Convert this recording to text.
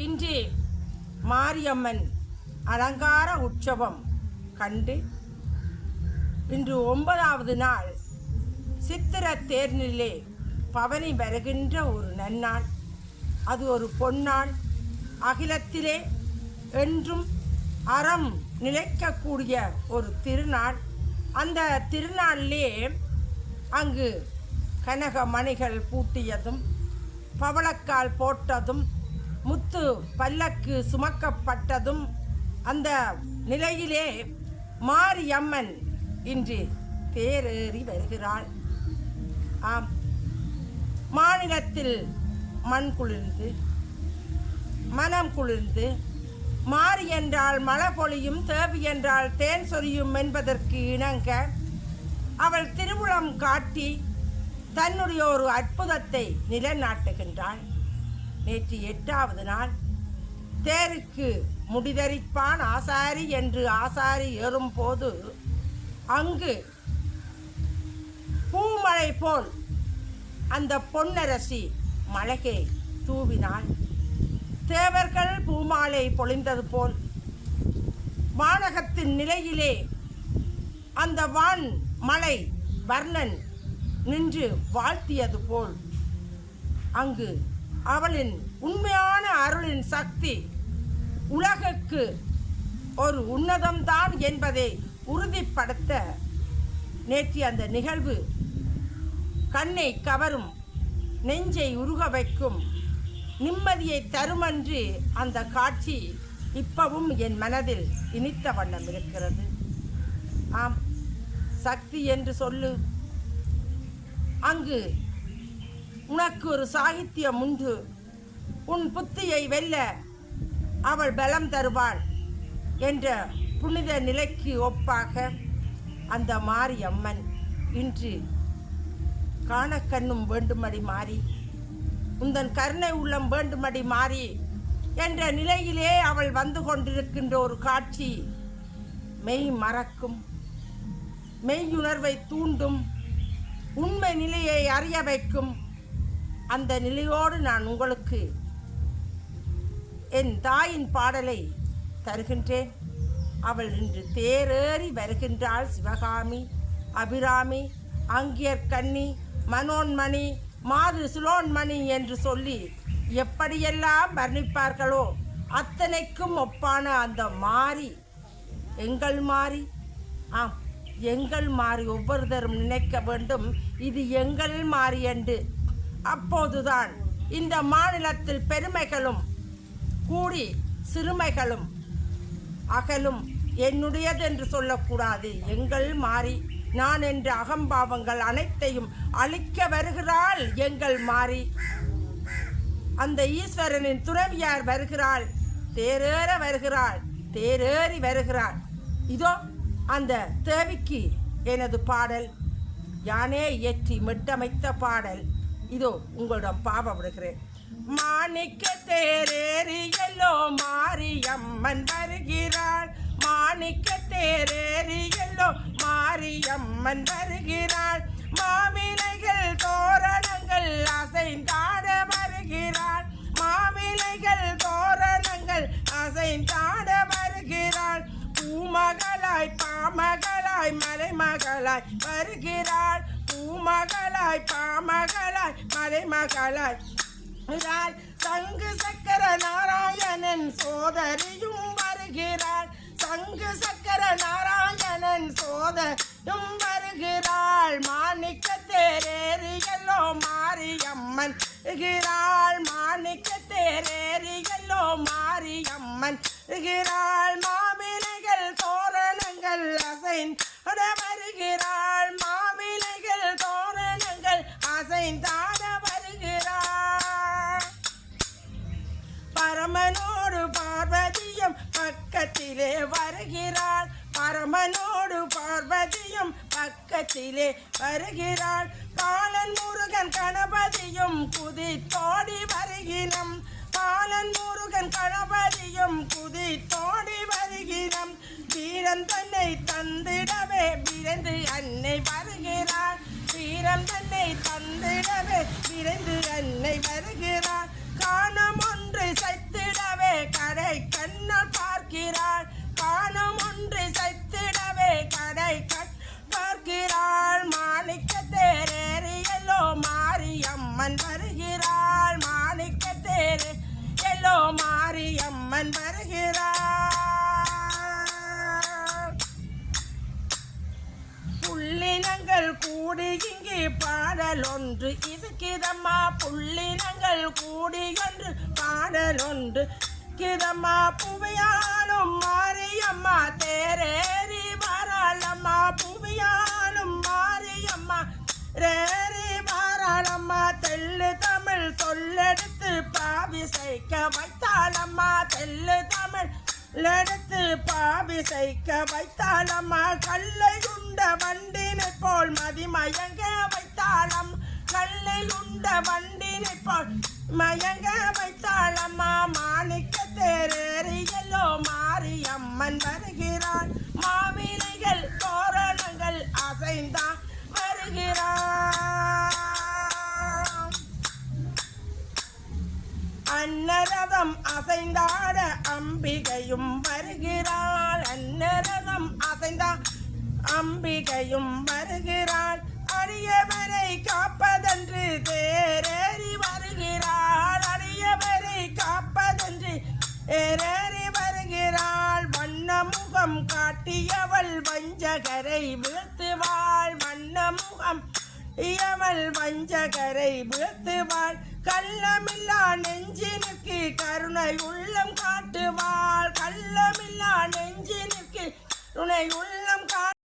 இன்று மாரியம்மன் அலங்கார உற்சவம் கண்டு இன்று 9வது நாள் சித்திர தேர்நிலே பவனி வருகின்ற ஒரு நன்னாள். அது ஒரு பொன்னாள். அகிலத்திலே என்றும் அறம் நிலைக்கக்கூடிய ஒரு திருநாள். அந்த திருநாளிலே அங்கு கனக மணிகள் பூட்டியதும் பவளக்கால் போட்டதும் முத்து பல்லக்கு சுமக்கப்பட்டதும் அந்த நிலையிலே மாரியம்மன் இன்று தேரேறி வருகிறாள். ஆம், மாநிலத்தில் மண் குளிர்ந்து மனம் குளிர்ந்து மாரி என்றால் மழை பொழியும், தேவி என்றால் தேன் சொரியும் என்பதற்கு இணங்க அவள் திருவுளம் காட்டி தன்னுடைய ஒரு அற்புதத்தை நிலைநாட்டுகின்றாள். நேற்று 8வது நாள் தேருக்கு முடிதரிப்பான் ஆசாரி என்று ஆசாரி ஏறும்போது அங்கு பூமழை போல் அந்த பொன்னரசி மலையை தூவினாள். தேவர்கள் பூமாலை பொழிந்தது போல் வானகத்தின் நிலையிலே அந்த வான் மலை வர்ணன் நின்று வாழ்த்தியது போல் அங்கு அவளின் உண்மையான அருளின் சக்தி உலகுக்கு ஒரு உன்னதம்தான் என்பதை உறுதிப்படுத்த நேற்று அந்த நிகழ்வு கண்ணை கவரும், நெஞ்சை உருக வைக்கும், நிம்மதியை தருமன்று அந்த காட்சி இப்பவும் என் மனதில் இனித்த வண்ணம் இருக்கிறது. ஆம், சக்தி என்று சொல்லு. அங்கு உனக்கு ஒரு சாகித்யம் உண்டு. உன் புத்தியை வெல்ல அவள் பலம் தருவாள் என்ற புனித நிலைக்கு ஒப்பாக அந்த மாரியம்மன் இன்று காணக்கண்ணும் வேண்டுமடி மாறி, உந்தன் கருணை உள்ளம் வேண்டுமடி மாறி என்ற நிலையிலே அவள் வந்து கொண்டிருக்கின்ற ஒரு காட்சி மெய் மறக்கும், மெய்யுணர்வை தூண்டும், உண்மை நிலையை அறிய வைக்கும். அந்த நிலையோடு நான் உங்களுக்கு என் தாயின் பாடலை தருகின்றேன். அவள் இன்று தேரேறி வருகின்றாள். சிவகாமி, அபிராமி, அங்கியர்கண்ணி, மனோன்மணி, மாது சுலோன்மணி என்று சொல்லி எப்படியெல்லாம் வர்ணிப்பார்களோ அத்தனைக்கும் ஒப்பான அந்த மாரி எங்கள் மாரி. ஆம், எங்கள் மாறி ஒவ்வொருத்தரும் நினைக்க வேண்டும், இது எங்கள் மாறி என்று. அப்போதுதான் இந்த மாநிலத்தில் பெருமைகளும் கூடி சிறுமைகளும் அகலும். என்னுடையது என்று சொல்லக்கூடாது, எங்கள் மாறி. நான் என்ற அகம்பாவங்கள் அனைத்தையும் அழிக்க வருகிறாள் எங்கள் மாறி. அந்த ஈஸ்வரனின் துறவியார் வருகிறாள், தேரேற வருகிறாள், தேரேறி வருகிறாள். இதோ அந்த தேவிக்கு எனது பாடல், யானே இயற்றி மெட்டமைத்த பாடல். இதோ உங்களிடம் பாவ விடுகிறேன். மாணிக்க தேரேறி எல்லோ மாரியம்மன் வருகிறாள். மாணிக்க தேரேறி எல்லோ மாரியம்மன் வருகிறாள். மாவிலைகள் தோரணங்கள் அசைந்தாட வருகிறாள். மாவிலைகள் தோரணங்கள் அசைந்தாட வருகிறாள். பூமகளாய் பாமகளாய் மலைமகளாய் வருகிறாள். பூமகளாய் பாமகளாய் மலைமகளாய் சங்கு சக்கர நாராயணன் சோதரியும் வருகிறாள். சங்கு சக்கர நாராயணன் சோதரும் வருகிறாள். மாணிக்க தேரேறி எல்லோ மாரியம்மன் வருகிறாள். மாணிக்க தேரேறி எல்லோ மாரியம்மன் வருகிறாள். மாவிலைகள் தோரணங்கள் அசைந்தாட வருகிறாள். மாவிலைகள் தோரணங்கள் அசைந்தாட வருகிறாள். பரமனோடு பார்வதியும் பக்கத்திலே வருகிறாள். பரமனோடு பார்வதியும் பக்கத்திலே வருகிறாள். பாலன் முருகன் கணபதியும் குதித்தோடி வருகிறோம். பாலன் முருகன் கணபதியும் குதித்தோடி வருகிறோம். வீரன் தன்னை தந்திடவே விரைந்து அன்னை வருகிறாள். வீரம் தன்னை தந்திடவே விரைந்து அன்னை வருகிறாள். காணம் ஒன்று சைத்திட முன்னால் பார்க்கிறாள் காணும் ஒன்று சைத்திடவே கடை பார்க்கிறாள் மாணிக்க தேரேறி எல்லோ மாரியம்மன் வருகிறாள் மாணிக்க தேரே எல்லோ மாரியம்மன் வருகிறாள் புள்ளினங்கள் கூடி இங்கே பாடல் ஒன்று இதுக்கிதம்மா புள்ளினங்கள் கூடி என்று பாடல் ஒன்று கிதம்மா புவியாலும் மாரியம்மா தேரேறி வராளம்மா புவியாலும் மாரியம்மா ரேறி வராளம்மா தெள்ளு தமிழ் சொல்லெடுத்து பாவிசைக்க வைத்தாளம்மா தெள்ளு தமிழ் எடுத்து பாவிசைக்க வைத்தாளம்மா கல்லை உண்ட வண்டினை போல் மதிமயங்க வைத்தாளம் கல்லை உண்ட வண்டினை போல் மயங்க வைத்தாளம்மா மாணிக்க தேரேறி எல்லோ மாரியம்மன் வருகிறாள் மாவிலைகள் தோரணங்கள் அசைந்தான் வருகிறாள் அன்னரதம் அசைந்தாட அம்பிகையும் வருகிறாள் அன்னரதம் அசைந்தா அம்பிகையும் வருகிறாள் அடியவரை காப்பதென்று தேரேறி வருகிறாள் அடியவரை காப்பதென்று தேரேறி வருகிறாள் வண்ணமுகம் காட்டியவள் வஞ்சகரை வீழ்த்துவாள் வண்ணமுகம் இயவள் வஞ்சகரை வீழ்த்துவாள் கள்ளமில்லா நெஞ்சினுக்கு கருணை உள்ளம் காட்டுவாள் கள்ளமில்லா நெஞ்சினுக்கு கருணை உள்ளம்